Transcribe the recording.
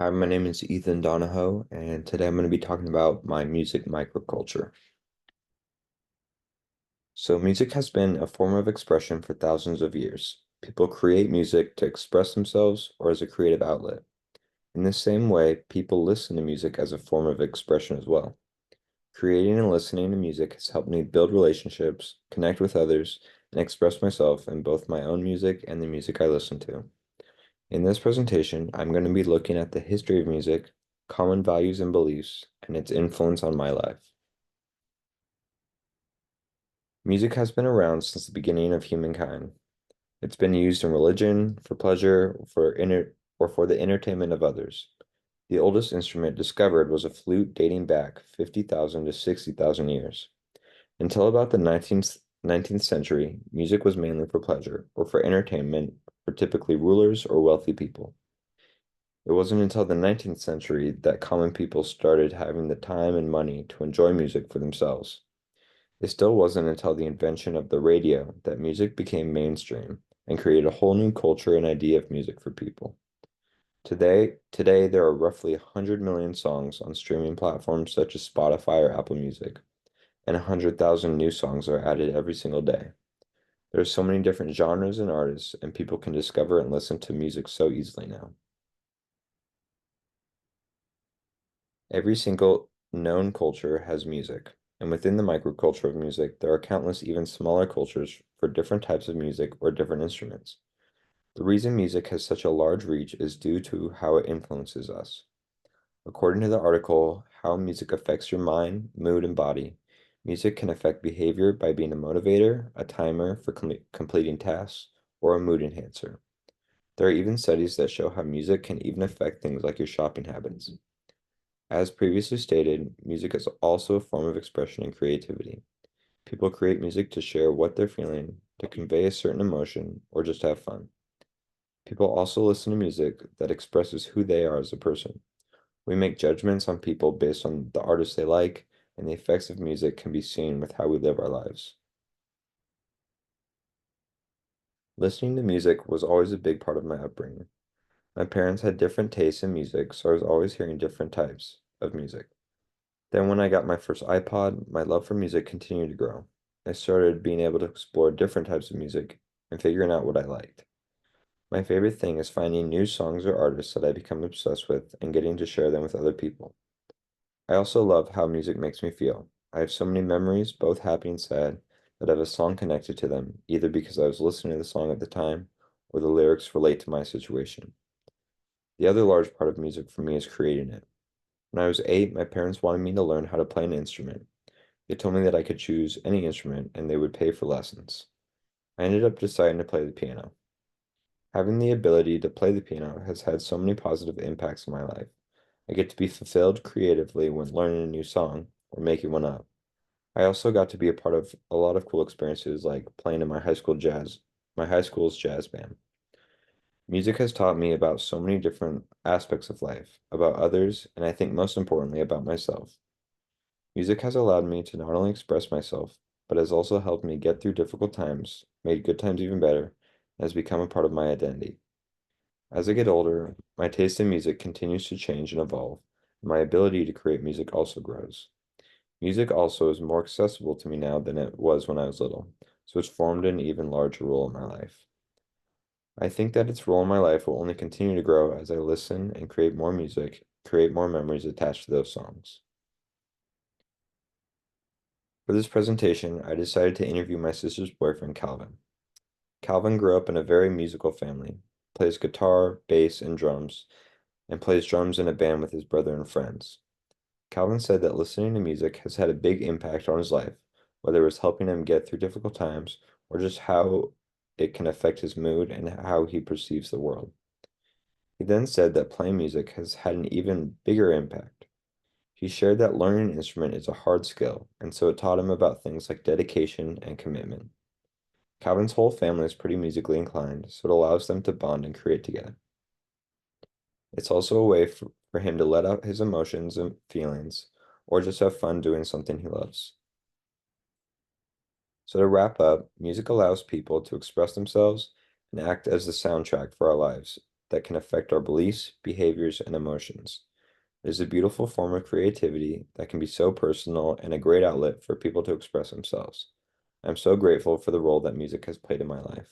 Hi, my name is Ethan Donahoe, and today I'm going to be talking about my music microculture. So, music has been a form of expression for thousands of years. People create music to express themselves or as a creative outlet. In the same way, people listen to music as a form of expression as well. Creating and listening to music has helped me build relationships, connect with others, and express myself in both my own music and the music I listen to. In this presentation, I'm going to be looking at the history of music, common values and beliefs, and its influence on my life. Music has been around since the beginning of humankind. It's been used in religion, for pleasure, or for the entertainment of others. The oldest instrument discovered was a flute dating back 50,000 to 60,000 years. Until about the 19th century, music was mainly for pleasure or for entertainment for typically rulers or wealthy people. It wasn't until the 19th century that common people started having the time and money to enjoy music for themselves. It still wasn't until the invention of the radio that music became mainstream and created a whole new culture and idea of music for people. Today there are roughly 100 million songs on streaming platforms such as Spotify or Apple Music, and 100,000 new songs are added every single day. There are so many different genres and artists, and people can discover and listen to music so easily now. Every single known culture has music, and within the microculture of music, there are countless even smaller cultures for different types of music or different instruments. The reason music has such a large reach is due to how it influences us. According to the article, How Music Affects Your Mind, Mood, and Body, music can affect behavior by being a motivator, a timer for completing tasks, or a mood enhancer. There are even studies that show how music can even affect things like your shopping habits. As previously stated, music is also a form of expression and creativity. People create music to share what they're feeling, to convey a certain emotion, or just have fun. People also listen to music that expresses who they are as a person. We make judgments on people based on the artists they like, and the effects of music can be seen with how we live our lives. Listening to music was always a big part of my upbringing. My parents had different tastes in music, so I was always hearing different types of music. Then when I got my first iPod, my love for music continued to grow. I started being able to explore different types of music and figuring out what I liked. My favorite thing is finding new songs or artists that I become obsessed with and getting to share them with other people. I also love how music makes me feel. I have so many memories, both happy and sad, that have a song connected to them, either because I was listening to the song at the time or the lyrics relate to my situation. The other large part of music for me is creating it. When I was 8, my parents wanted me to learn how to play an instrument. They told me that I could choose any instrument and they would pay for lessons. I ended up deciding to play the piano. Having the ability to play the piano has had so many positive impacts in my life. I get to be fulfilled creatively when learning a new song or making one up. I also got to be a part of a lot of cool experiences like playing in my high school's jazz band. Music has taught me about so many different aspects of life, about others, and I think most importantly about myself. Music has allowed me to not only express myself, but has also helped me get through difficult times, made good times even better, and has become a part of my identity. As I get older, my taste in music continues to change and evolve, and my ability to create music also grows. Music also is more accessible to me now than it was when I was little, so it's formed an even larger role in my life. I think that its role in my life will only continue to grow as I listen and create more music, create more memories attached to those songs. For this presentation, I decided to interview my sister's boyfriend, Calvin. Calvin grew up in a very musical family, plays guitar, bass, and drums, and plays drums in a band with his brother and friends. Calvin said that listening to music has had a big impact on his life, whether it was helping him get through difficult times or just how it can affect his mood and how he perceives the world. He then said that playing music has had an even bigger impact. He shared that learning an instrument is a hard skill, and so it taught him about things like dedication and commitment. Calvin's whole family is pretty musically inclined, so it allows them to bond and create together. It's also a way for him to let out his emotions and feelings, or just have fun doing something he loves. So to wrap up, music allows people to express themselves and act as the soundtrack for our lives. that can affect our beliefs, behaviors, and emotions. It is a beautiful form of creativity that can be so personal and a great outlet for people to express themselves. I'm so grateful for the role that music has played in my life.